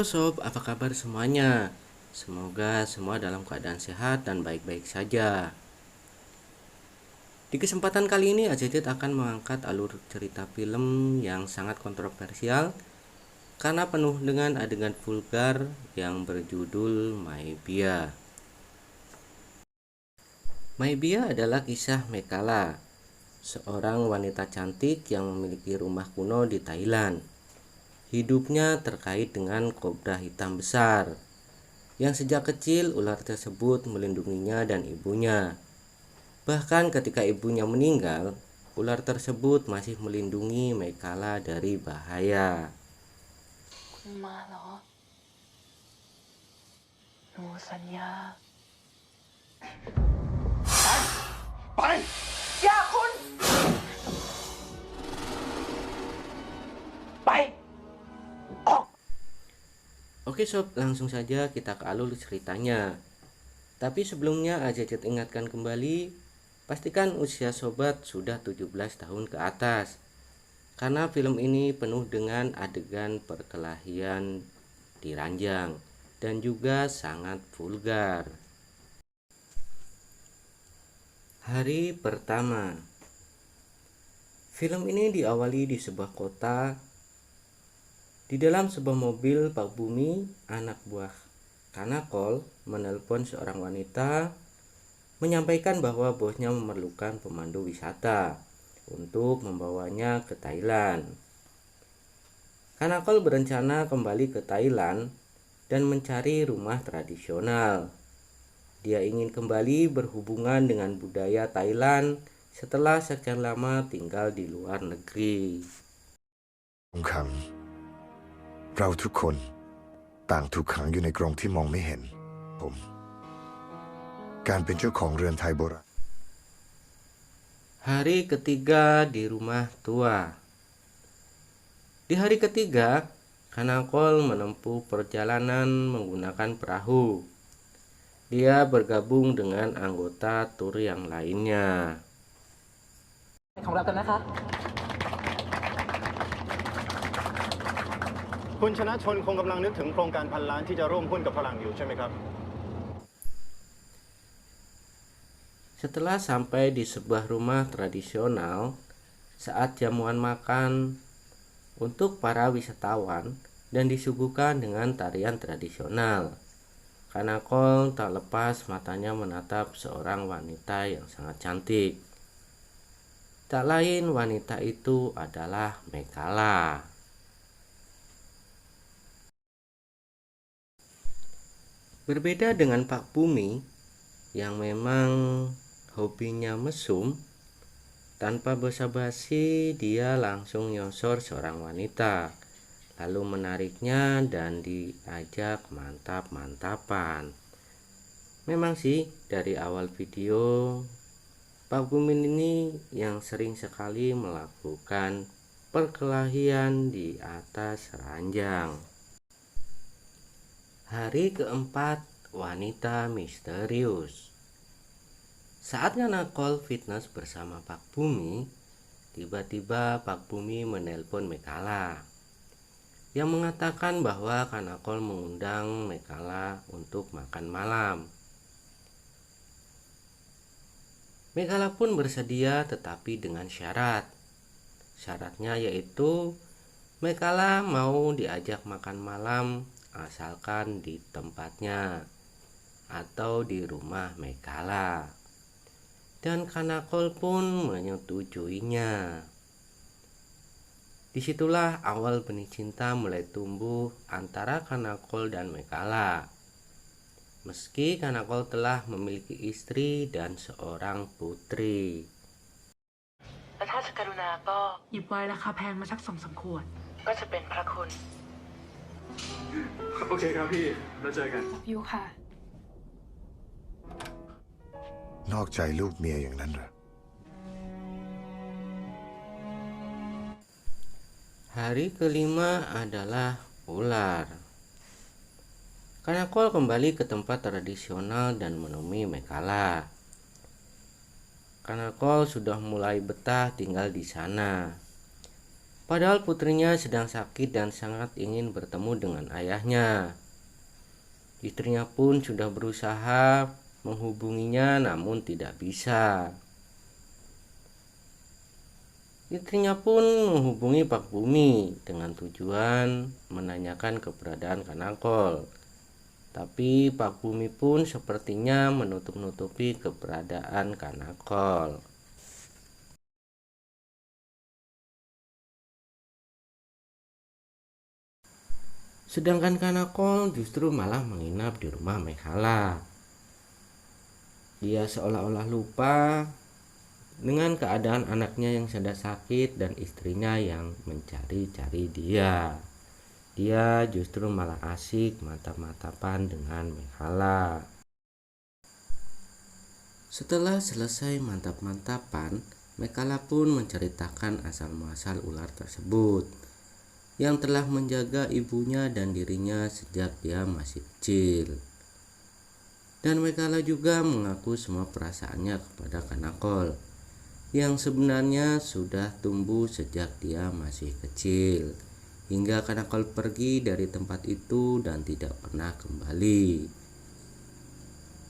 Halo sob, apa kabar semuanya? Semoga semua dalam keadaan sehat dan baik-baik saja. Di kesempatan kali ini Ajajat akan mengangkat alur cerita film yang sangat kontroversial karena penuh dengan adegan vulgar yang berjudul Maebia. Maebia adalah kisah Mekala, seorang wanita cantik yang memiliki rumah kuno di Thailand. Hidupnya terkait dengan kobra hitam besar yang sejak kecil ular tersebut melindunginya dan ibunya. Bahkan ketika ibunya meninggal, ular tersebut masih melindungi Mekala dari bahaya. คุณมาเหรอหนูสัญญา ไป อย่าคุณ ไป ออก Oke sob, langsung saja kita ke alur ceritanya. Tapi sebelumnya Ajajat ingatkan kembali, pastikan usia sobat sudah 17 tahun ke atas. Karena film ini penuh dengan adegan perkelahian di ranjang dan juga sangat vulgar. Hari pertama. Film ini diawali di sebuah kota. Di dalam sebuah mobil, Pak Bumi, anak buah Kanakol, menelpon seorang wanita menyampaikan bahwa bosnya memerlukan pemandu wisata untuk membawanya ke Thailand. Kanakol berencana kembali ke Thailand dan mencari rumah tradisional. Dia ingin kembali berhubungan dengan budaya Thailand setelah sekian lama tinggal di luar negeri. ทองคำเราทุกคนต่างถูกขังอยู่ในกรงที่มองไม่เห็นผมการเป็นเจ้าของเรือนไทยโบราณ Hari ketiga di rumah tua. Di hari ketiga, Kanakol menempuh perjalanan menggunakan perahu. Dia bergabung dengan anggota tur yang lainnya. ของเรากันนะคะ คุณชนะชนคงกำลังนึกถึงโครงการพันล้านที่จะร่วมหุ้นกับฝรั่งอยู่ใช่ไหมครับ Setelah sampai di sebuah rumah tradisional, saat jamuan makan untuk para wisatawan dan disuguhkan dengan tarian tradisional, Kanakol tak lepas matanya menatap seorang wanita yang sangat cantik. Tak lain wanita itu adalah Mekala. Berbeda dengan Pak Bumi yang memang hobinya mesum, tanpa basa-basi dia langsung nyosor seorang wanita, lalu menariknya dan diajak mantap-mantapan. Memang sih dari awal video Pak Bumi ini yang sering sekali melakukan perkelahian di atas ranjang. Hari keempat, wanita misterius. Saat Kanakol fitness bersama Pak Bumi, tiba-tiba Pak Bumi menelpon Mekala yang mengatakan bahwa Kanakol mengundang Mekala untuk makan malam. Mekala pun bersedia tetapi dengan syarat. Syaratnya yaitu Mekala mau diajak makan malam asalkan di tempatnya atau di rumah Mekala. Dan Kanakol pun menyetujuinya. Disitulah awal benih cinta mulai tumbuh antara Kanakol dan Mekala. Meski Kanakol telah memiliki istri dan seorang putri. และถ้าจะกรุณาก็ หยิบไว้ราคาแพงมาสัก2-3 ขวด ก็จะเป็นพระคุณ โอเคครับพี่ แล้วเจอกัน อยู่ค่ะ นอกใจลูกเมียอย่างนั้นเหรอ Hari kelima adalah ular. Kanakol kembali ke tempat tradisional dan menemui Mekala. Kanakol sudah mulai betah tinggal di sana. Padahal putrinya sedang sakit dan sangat ingin bertemu dengan ayahnya. Istrinya pun sudah berusaha menghubunginya namun tidak bisa. Istrinya pun menghubungi Pak Bumi dengan tujuan menanyakan keberadaan Kanakol. Tapi Pak Bumi pun sepertinya menutup-nutupi keberadaan Kanakol. Sedangkan Kanakol justru malah menginap di rumah Mekhala. Dia seolah-olah lupa dengan keadaan anaknya yang sedang sakit dan istrinya yang mencari-cari dia. Dia justru malah asik mantap-mantapan dengan Mekhala. Setelah selesai mantap-mantapan, Mekhala pun menceritakan asal-muasal ular tersebut yang telah menjaga ibunya dan dirinya sejak dia masih kecil. Dan Mekhala juga mengaku semua perasaannya kepada Kanakol yang sebenarnya sudah tumbuh sejak dia masih kecil, hingga Kanakol pergi dari tempat itu dan tidak pernah kembali.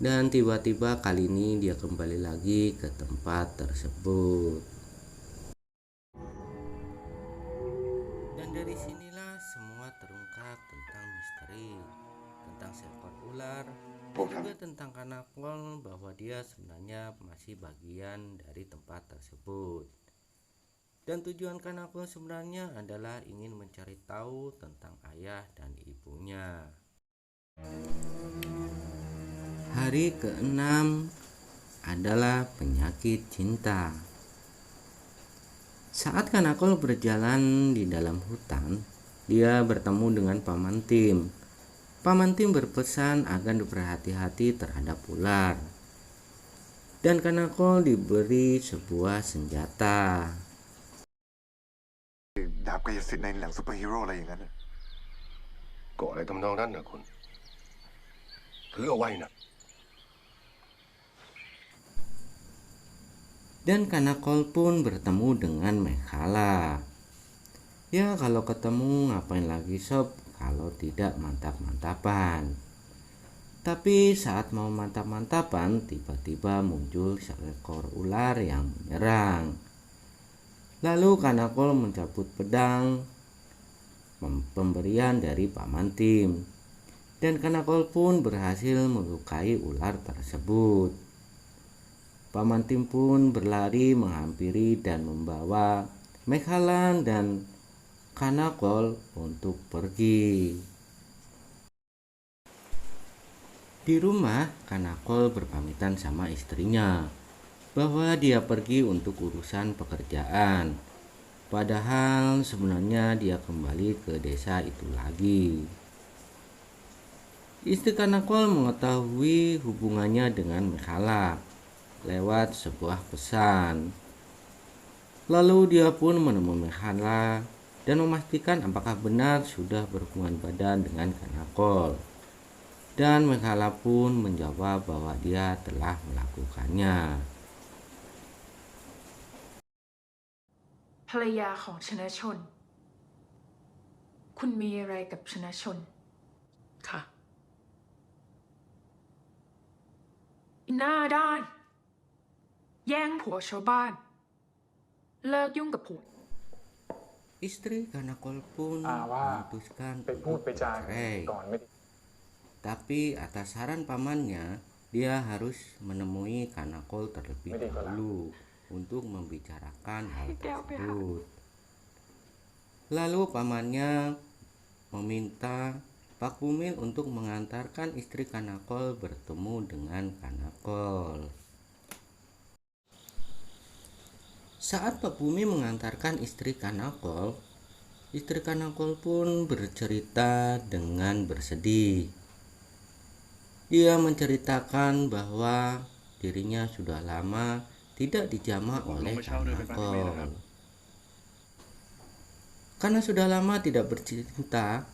Dan tiba-tiba kali ini dia kembali lagi ke tempat tersebut. Dan dari sinilah semua terungkap tentang misteri tentang seekor ular dan juga tentang Kanakol, bahwa dia sebenarnya masih bagian dari tempat tersebut. Dan tujuan Kanakol sebenarnya adalah ingin mencari tahu tentang ayah dan ibunya. Hari ke-6 adalah penyakit cinta. Saat Kanakol berjalan di dalam hutan, dia bertemu dengan Paman Tim. Paman Tim berpesan agar berhati-hati terhadap ular. Dan Kanakol diberi sebuah senjata. ดาบกายสิทธิ์ในหนังซูเปอร์ฮีโร่อะไรอย่างนั้นน่ะ ก็อะไรทำนองนั้นนะคุณ ถือเอาไว้นะ Dan Kanakol pun bertemu dengan Mekhala. Ya, kalau ketemu ngapain lagi sob, kalau tidak mantap-mantapan. Tapi saat mau mantap-mantapan, tiba-tiba muncul seekor ular yang menyerang. Lalu Kanakol mencabut pedang pemberian dari Paman Tim, dan Kanakol pun berhasil melukai ular tersebut. Paman Tim pun berlari menghampiri dan membawa Mekhala dan Kanakol untuk pergi. Di rumah, Kanakol berpamitan sama istrinya bahwa dia pergi untuk urusan pekerjaan. Padahal sebenarnya dia kembali ke desa itu lagi. Istri Kanakol mengetahui hubungannya dengan Mekhala lewat sebuah pesan. Lalu dia pun menemui Mekhala dan memastikan apakah benar sudah berhubungan badan dengan Kanakol. Dan Mekhala pun menjawab bahwa dia telah melakukannya. ภรรยาของชนะชน คุณมีอะไรกับชนะชน ค่ะ อีหน้าด้าน แย่งผัวชาวบ้าน เลิกยุ่งกับผัว Istri Kanakol pun ว่า memutuskan ไปพูด untuk ไปจา bercerai. ก่อนไม่ดี Tapi atas saran pamannya, dia harus menemui Kanakol terlebih dahulu untuk membicarakan hal tersebut. Lalu pamannya meminta Pak Bumil untuk mengantarkan istri Kanakol bertemu dengan Kanakol. Saat Pak Bumi mengantarkan istri Kanakol pun bercerita dengan bersedih. Dia menceritakan bahwa dirinya sudah lama tidak dijamah oleh Kanakol. Karena sudah lama tidak bercinta,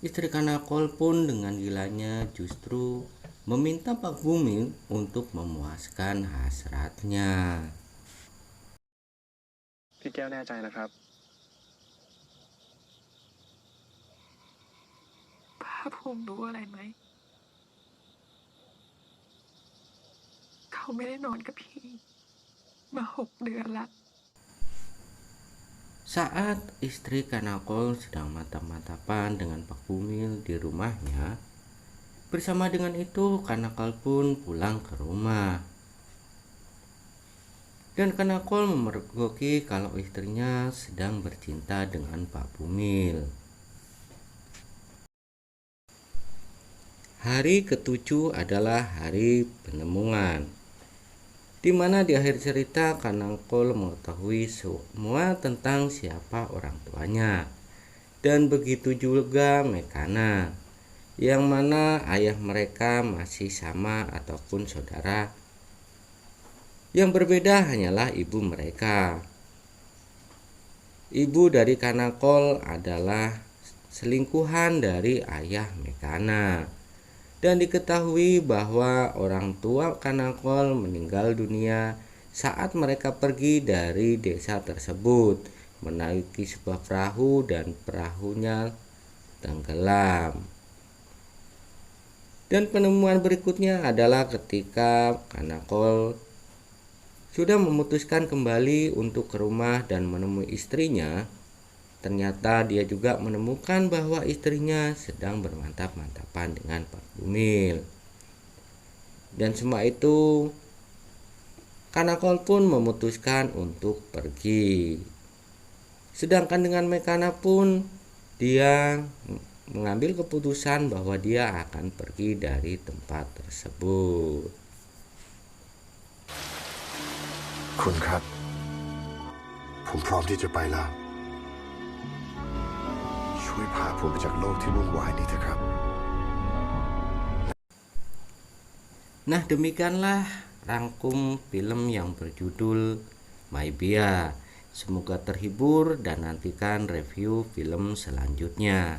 istri Kanakol pun dengan gilanya justru meminta Pak Bumi untuk memuaskan hasratnya. พี่แก้วแน่ใจนะครับ ภูมิรู้อะไรไหม เขาไม่ได้นอนกับพี่ มา6 เดือนละ Saat istri Kanakol sedang mantap-mantapan dengan Pak Bumil di rumahnya, bersama dengan itu Kanakol pun pulang ke rumah. Dan Kanakol memergoki kalau istrinya sedang bercinta dengan Pak Bumil. Hari ke-7 adalah hari penemuan, di mana di akhir cerita Kanakol mengetahui semua tentang siapa orang tuanya, dan begitu juga Mekana, yang mana ayah mereka masih sama ataupun saudara. Yang berbeda hanyalah ibu mereka. Ibu dari Kanakol adalah selingkuhan dari ayah Mekana. Dan diketahui bahwa orang tua Kanakol meninggal dunia saat mereka pergi dari desa tersebut menaiki sebuah perahu dan perahunya tenggelam. Dan penemuan berikutnya adalah ketika Kanakol sudah memutuskan kembali untuk ke rumah dan menemui istrinya. Ternyata dia juga menemukan bahwa istrinya sedang bermantap-mantapan dengan Pak Bumil. Dan semua itu Kanakol pun memutuskan untuk pergi. Sedangkan dengan Mekana pun dia mengambil keputusan bahwa dia akan pergi dari tempat tersebut. คุณครับ ผมพร้อมที่จะไปแล้ว ช่วยพาผมไปจากโลกที่วุ่นวายนี้เถอะครับ Nah, demikianlah rangkum film yang berjudul Maibia. Semoga terhibur dan nantikan review film selanjutnya.